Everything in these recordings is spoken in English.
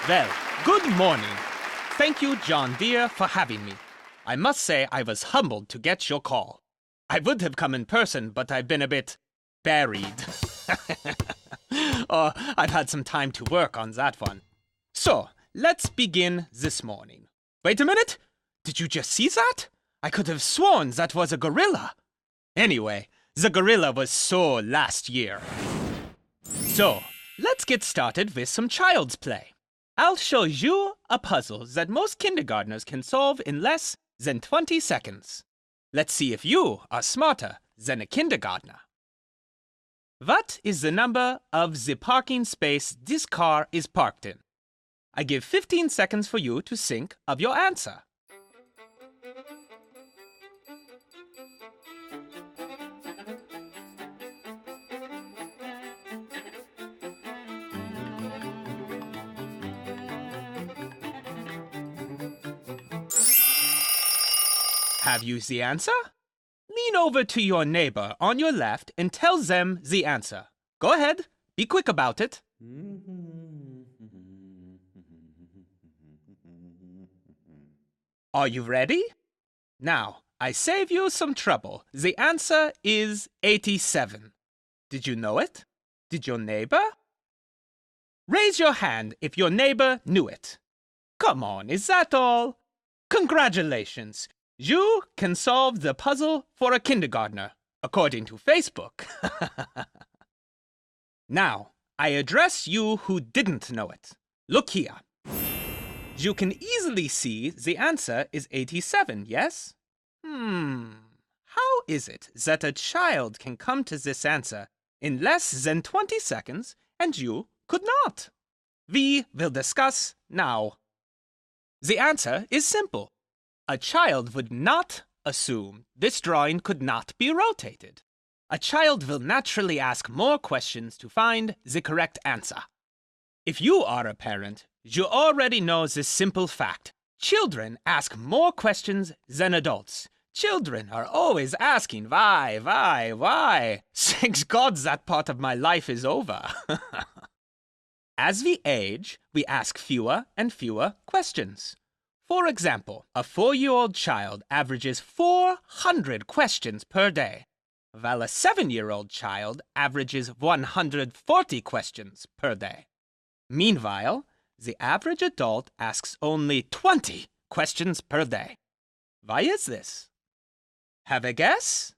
Well, good morning. Thank you, John Deere, for having me. I must say I was humbled to get your call. I would have come in person, but I've been a bit buried. Oh, I've had some time to work on that one. So, let's begin this morning. Wait a minute! Did you just see that? I could have sworn that was a gorilla. Anyway, the gorilla was sore last year. So, let's get started with some child's play. I'll show you a puzzle that most kindergartners can solve in less than 20 seconds. Let's see if you are smarter than a kindergartner. What is the number of the parking space this car is parked in? I give 15 seconds for you to think of your answer. Have you the answer? Lean over to your neighbor on your left and tell them the answer. Go ahead, be quick about it. Are you ready? Now, I save you some trouble. The answer is 87. Did you know it? Did your neighbor? Raise your hand if your neighbor knew it. Come on, is that all? Congratulations! You can solve the puzzle for a kindergartner, according to Facebook. Now, I address you who didn't know it. Look here. You can easily see the answer is 87, yes? How is it that a child can come to this answer in less than 20 seconds and you could not? We will discuss now. The answer is simple. A child would not assume this drawing could not be rotated. A child will naturally ask more questions to find the correct answer. If you are a parent, you already know this simple fact. Children ask more questions than adults. Children are always asking why? Thank God that part of my life is over. As we age, we ask fewer and fewer questions. For example, a 4-year-old child averages 400 questions per day, while a 7-year-old child averages 140 questions per day. Meanwhile, the average adult asks only 20 questions per day. Why is this? Have a guess?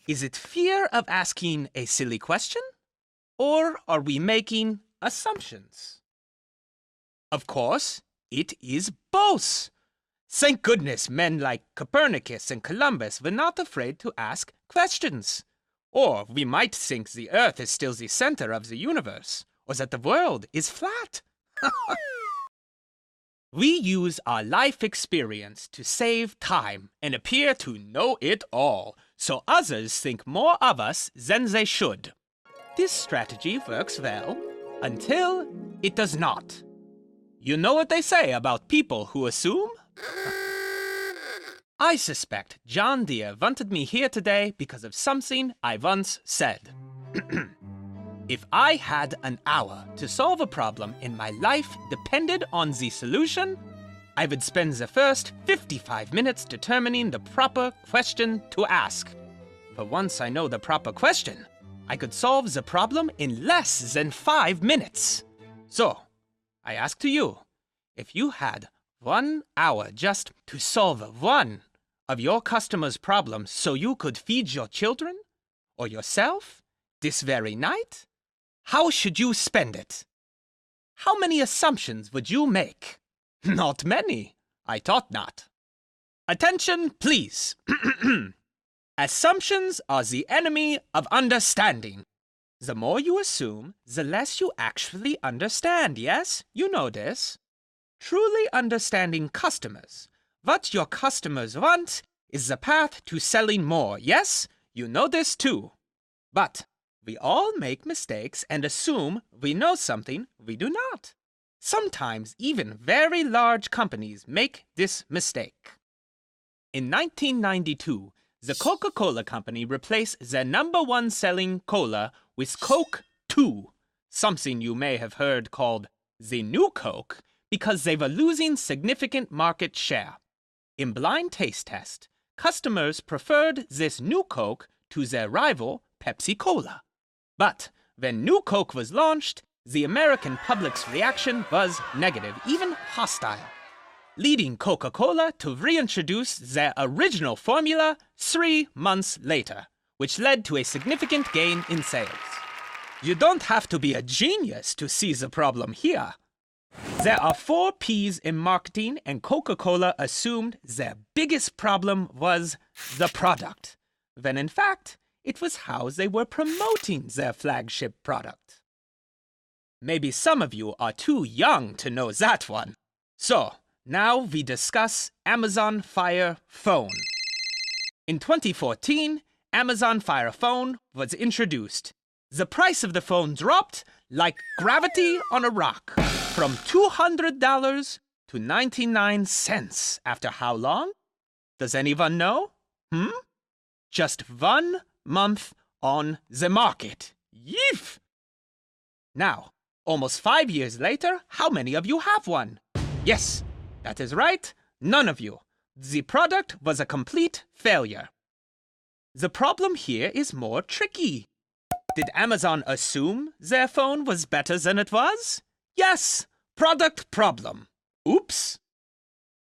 Is it fear of asking a silly question? Or are we making assumptions? Of course, it is both. Thank goodness men like Copernicus and Columbus were not afraid to ask questions. Or we might think the Earth is still the center of the universe, or that the world is flat. We use our life experience to save time and appear to know it all, so others think more of us than they should. This strategy works well until it does not. You know what they say about people who assume? I suspect John Deere wanted me here today because of something I once said. If I had an hour to solve a problem and my life depended on the solution, I would spend the first 55 minutes determining the proper question to ask. But once I know the proper question, I could solve the problem in less than 5 minutes. So, I ask to you, if you had 1 hour just to solve one of your customers' problems so you could feed your children or yourself this very night, how should you spend it? How many assumptions would you make? Not many. I thought not. Attention, please. Assumptions are the enemy of understanding. The more you assume, the less you actually understand, yes? You know this. Truly understanding customers. What your customers want is the path to selling more, yes? You know this too. But we all make mistakes and assume we know something we do not. Sometimes even very large companies make this mistake. In 1992, the Coca-Cola Company replaced their #1 selling cola with Coke 2, something you may have heard called the new Coke, because they were losing significant market share. In blind taste test, customers preferred this new Coke to their rival Pepsi-Cola. But when new Coke was launched, the American public's reaction was negative, even hostile, leading Coca-Cola to reintroduce their original formula 3 months later, which led to a significant gain in sales. You don't have to be a genius to see the problem here. There are 4 P's in marketing, and Coca-Cola assumed their biggest problem was the product, when in fact, it was how they were promoting their flagship product. Maybe some of you are too young to know that one. So, now we discuss Amazon Fire Phone. In 2014, Amazon Fire Phone was introduced. The price of the phone dropped like gravity on a rock, from $200 to 99 cents. After how long? Does anyone know? Just 1 month on the market. Yeef! Now, almost 5 years later, how many of you have one? Yes, that is right, none of you. The product was a complete failure. The problem here is more tricky. Did Amazon assume their phone was better than it was? Yes, product problem. Oops.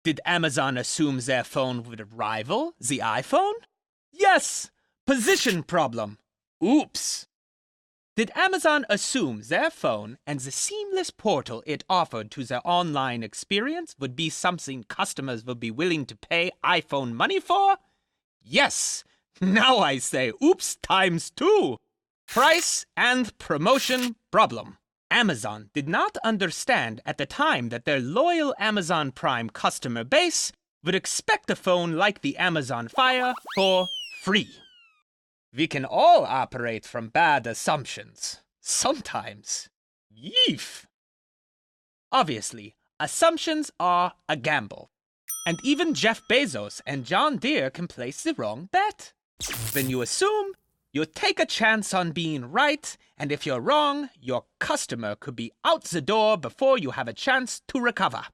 Did Amazon assume their phone would rival the iPhone? Yes, position problem. Oops. Did Amazon assume their phone and the seamless portal it offered to their online experience would be something customers would be willing to pay iPhone money for? Yes. Now I say oops times 2. Price and promotion problem. Amazon did not understand at the time that their loyal Amazon Prime customer base would expect a phone like the Amazon Fire for free. We can all operate from bad assumptions. Sometimes. Yeef! Obviously, assumptions are a gamble. And even Jeff Bezos and John Deere can place the wrong bet. When you assume, you take a chance on being right, and if you're wrong, your customer could be out the door before you have a chance to recover.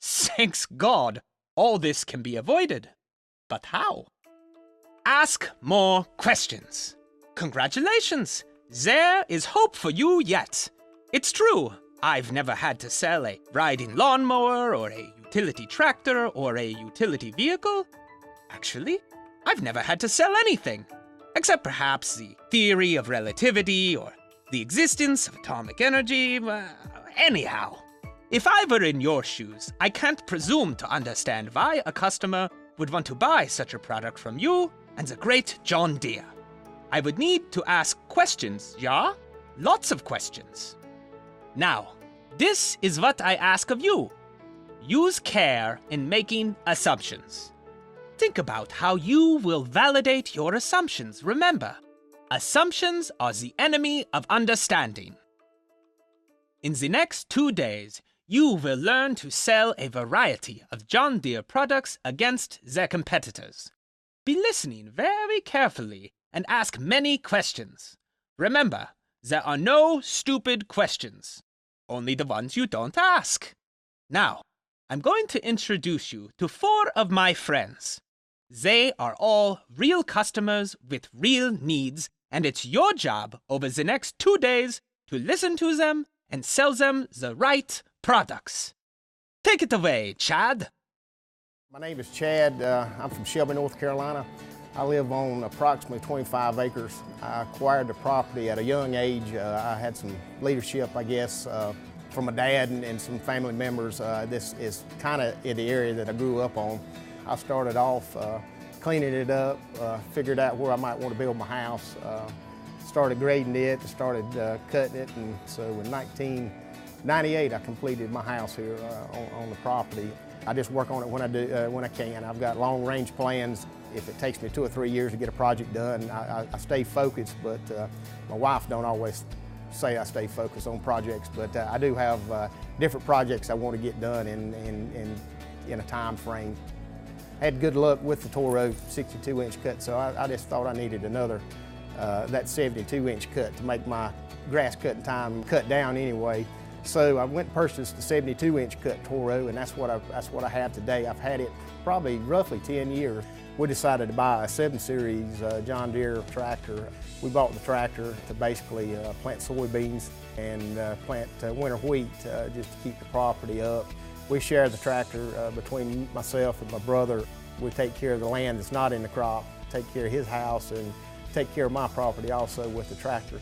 Thanks God, all this can be avoided. But how? Ask more questions. Congratulations! There is hope for you yet. It's true, I've never had to sell a riding lawnmower or a utility tractor or a utility vehicle. Actually, I've never had to sell anything, except perhaps the theory of relativity or the existence of atomic energy. Anyhow, if I were in your shoes, I can't presume to understand why a customer would want to buy such a product from you and the great John Deere. I would need to ask questions, yeah? Lots of questions. Now, this is what I ask of you. Use care in making assumptions. Think about how you will validate your assumptions. Remember, assumptions are the enemy of understanding. In the next 2 days, you will learn to sell a variety of John Deere products against their competitors. Be listening very carefully and ask many questions. Remember, there are no stupid questions, only the ones you don't ask. Now, I'm going to introduce you to 4 of my friends. They are all real customers with real needs, and it's your job over the next 2 days to listen to them and sell them the right products. Take it away, Chad. My name is Chad. I'm from Shelby, North Carolina. I live on approximately 25 acres. I acquired the property at a young age. I had some leadership, I guess, from my dad and some family members. This is kind of in the area that I grew up on. I started off cleaning it up, figured out where I might want to build my house, started grading it, started cutting it, and so in 1998 I completed my house here on the property. I just work on it when I can. I've got long-range plans. If it takes me 2 or 3 years to get a project done, I stay focused, but my wife don't always say I stay focused on projects, but I do have different projects I want to get done in a time frame. I had good luck with the Toro 62-inch cut, so I just thought I needed another, that 72-inch cut to make my grass cutting time cut down anyway. So I went and purchased the 72-inch cut Toro, and that's what I have today. I've had it probably roughly 10 years. We decided to buy a 7 Series John Deere tractor. We bought the tractor to basically plant soybeans and plant winter wheat just to keep the property up. We share the tractor between myself and my brother. We take care of the land that's not in the crop, take care of his house, and take care of my property also with the tractor.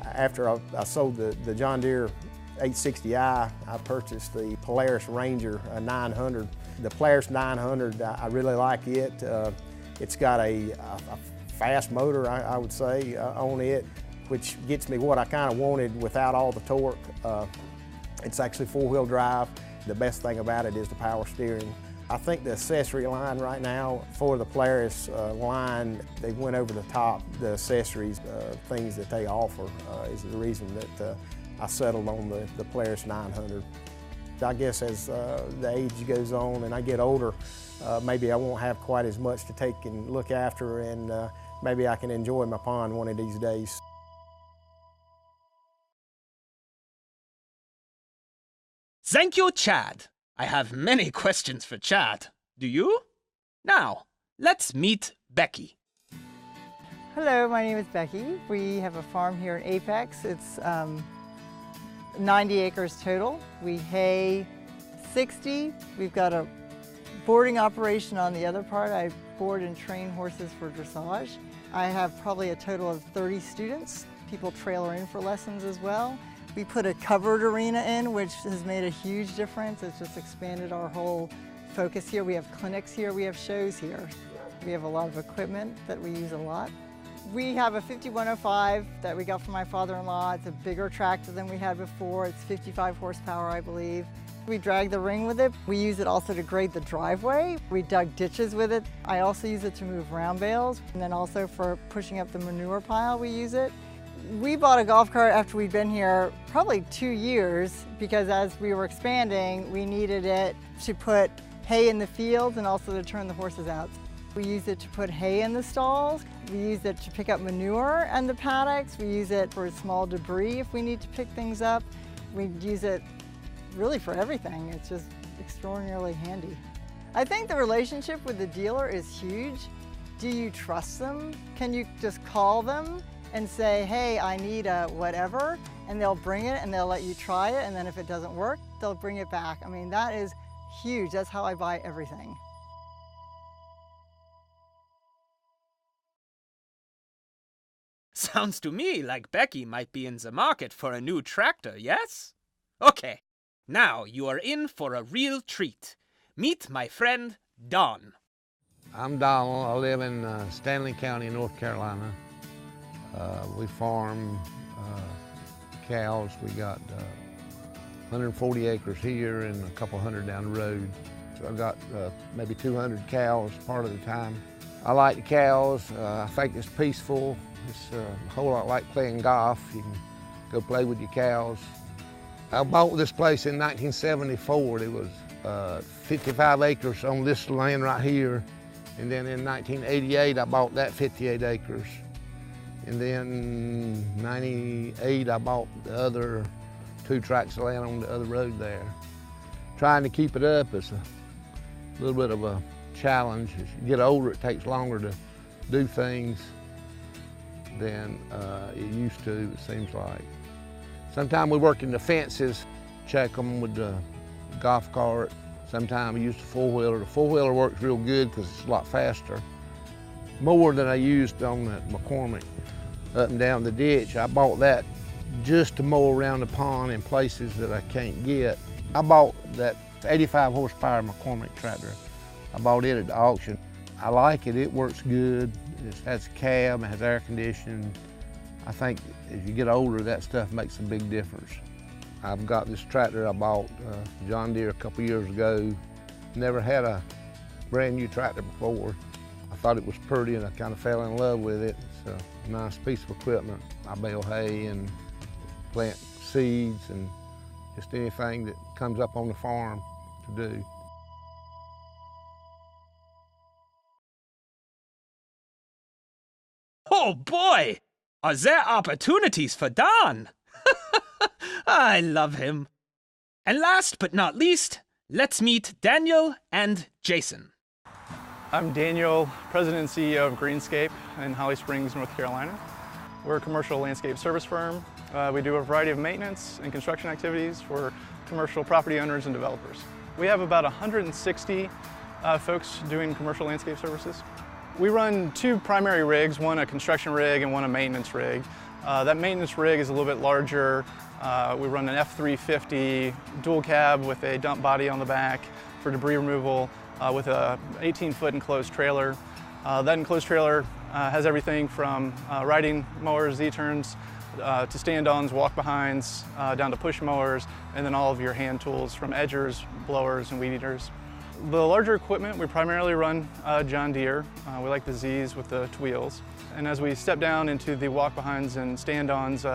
After I sold the John Deere 860i, I purchased the Polaris Ranger 900. The Polaris 900, I really like it. It's got a fast motor, I would say, on it, which gets me what I kind of wanted without all the torque. It's actually 4-wheel drive. The best thing about it is the power steering. I think the accessory line right now for the Polaris line, they went over the top. The accessories, things that they offer is the reason that I settled on the Polaris 900. I guess as the age goes on and I get older, maybe I won't have quite as much to take and look after, and maybe I can enjoy my pond one of these days. Thank you, Chad. I have many questions for Chad. Do you? Now, let's meet Becky. Hello, my name is Becky. We have a farm here in Apex. It's 90 acres total. We hay 60. We've got a boarding operation on the other part. I board and train horses for dressage. I have probably a total of 30 students. People trailer in for lessons as well. We put a covered arena in, which has made a huge difference. It's just expanded our whole focus here. We have clinics here, we have shows here. We have a lot of equipment that we use a lot. We have a 5105 that we got from my father-in-law. It's a bigger tractor than we had before. It's 55 horsepower, I believe. We drag the ring with it. We use it also to grade the driveway. We dug ditches with it. I also use it to move round bales, and then also for pushing up the manure pile we use it. We bought a golf cart after we'd been here probably 2 years, because as we were expanding, we needed it to put hay in the fields and also to turn the horses out. We use it to put hay in the stalls. We use it to pick up manure in the paddocks. We use it for small debris if we need to pick things up. We use it really for everything. It's just extraordinarily handy. I think the relationship with the dealer is huge. Do you trust them? Can you just call them and say, hey, I need a whatever, and they'll bring it and they'll let you try it, and then if it doesn't work, they'll bring it back. I mean, that is huge. That's how I buy everything. Sounds to me like Becky might be in the market for a new tractor, yes? Okay, now you are in for a real treat. Meet my friend, Don. I'm Donald. I live in Stanley County, North Carolina. We farm cows. We got 140 acres here and a couple hundred down the road. So I've got maybe 200 cows part of the time. I like the cows. I think it's peaceful. It's a whole lot like playing golf. You can go play with your cows. I bought this place in 1974. It was 55 acres on this land right here. And then in 1988, I bought that 58 acres. And then 98, I bought the other 2 tracts of land on the other road there. Trying to keep it up is a little bit of a challenge. As you get older, it takes longer to do things than it used to, it seems like. Sometimes we work in the fences, check them with the golf cart. Sometimes we use the four-wheeler. The four-wheeler works real good because it's a lot faster. More than I used on the McCormick up and down the ditch. I bought that just to mow around the pond in places that I can't get. I bought that 85 horsepower McCormick tractor. I bought it at the auction. I like it, it works good. It has a cab, it has air conditioning. I think as you get older, that stuff makes a big difference. I've got this tractor I bought John Deere a couple years ago. Never had a brand new tractor before. I thought it was pretty and I kind of fell in love with it. It's a nice piece of equipment. I bale hay and plant seeds and just anything that comes up on the farm to do. Oh boy! are there opportunities for Don. I love him. And last but not least, let's meet Daniel and Jason. I'm Daniel, President and CEO of Greenscape in Holly Springs, North Carolina. We're a commercial landscape service firm. We do a variety of maintenance and construction activities for commercial property owners and developers. We have about 160 folks doing commercial landscape services. We run two primary rigs, one a construction rig and one a maintenance rig. That maintenance rig is a little bit larger. We run an F350 dual cab with a dump body on the back for debris removal with a 18-foot enclosed trailer. That enclosed trailer has everything from riding mowers, Z-turns, to stand-ons, walk-behinds, down to push mowers, and then all of your hand tools from edgers, blowers, and weed eaters. The larger equipment, we primarily run John Deere. We like the Z's with the wheels. And as we step down into the walk-behinds and stand-ons,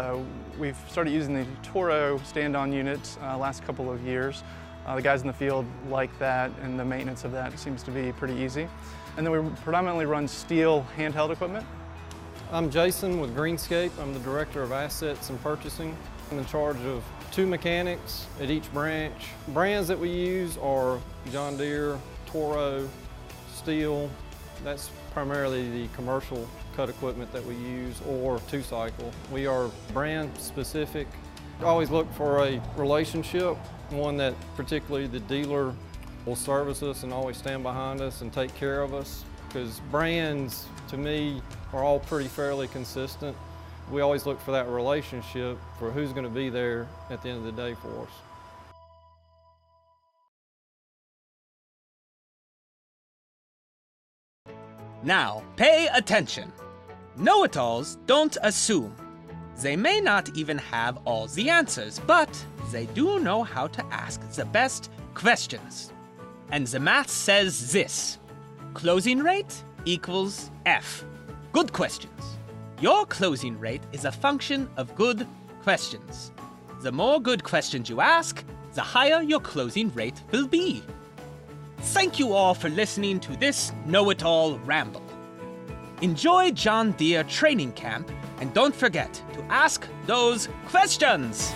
we've started using the Toro stand-on units last couple of years. The guys in the field like that, and the maintenance of that seems to be pretty easy. And then we predominantly run Stihl handheld equipment. I'm Jason with Greenscape. I'm the Director of Assets and Purchasing. I'm in charge of 2 mechanics at each branch. Brands that we use are John Deere, Toro, Stihl. That's primarily the commercial cut equipment that we use, or 2-cycle. We are brand specific. Always look for a relationship, one that particularly the dealer will service us and always stand behind us and take care of us, because brands, to me, are all pretty fairly consistent. We always look for that relationship for who's going to be there at the end of the day for us. Now, pay attention. Know-it-alls don't assume. They may not even have all the answers, but they do know how to ask the best questions. And the math says this: closing rate equals F. Good questions. Your closing rate is a function of good questions. The more good questions you ask, the higher your closing rate will be. Thank you all for listening to this Know-It-All Ramble. Enjoy John Deere Training Camp, and don't forget to ask those questions!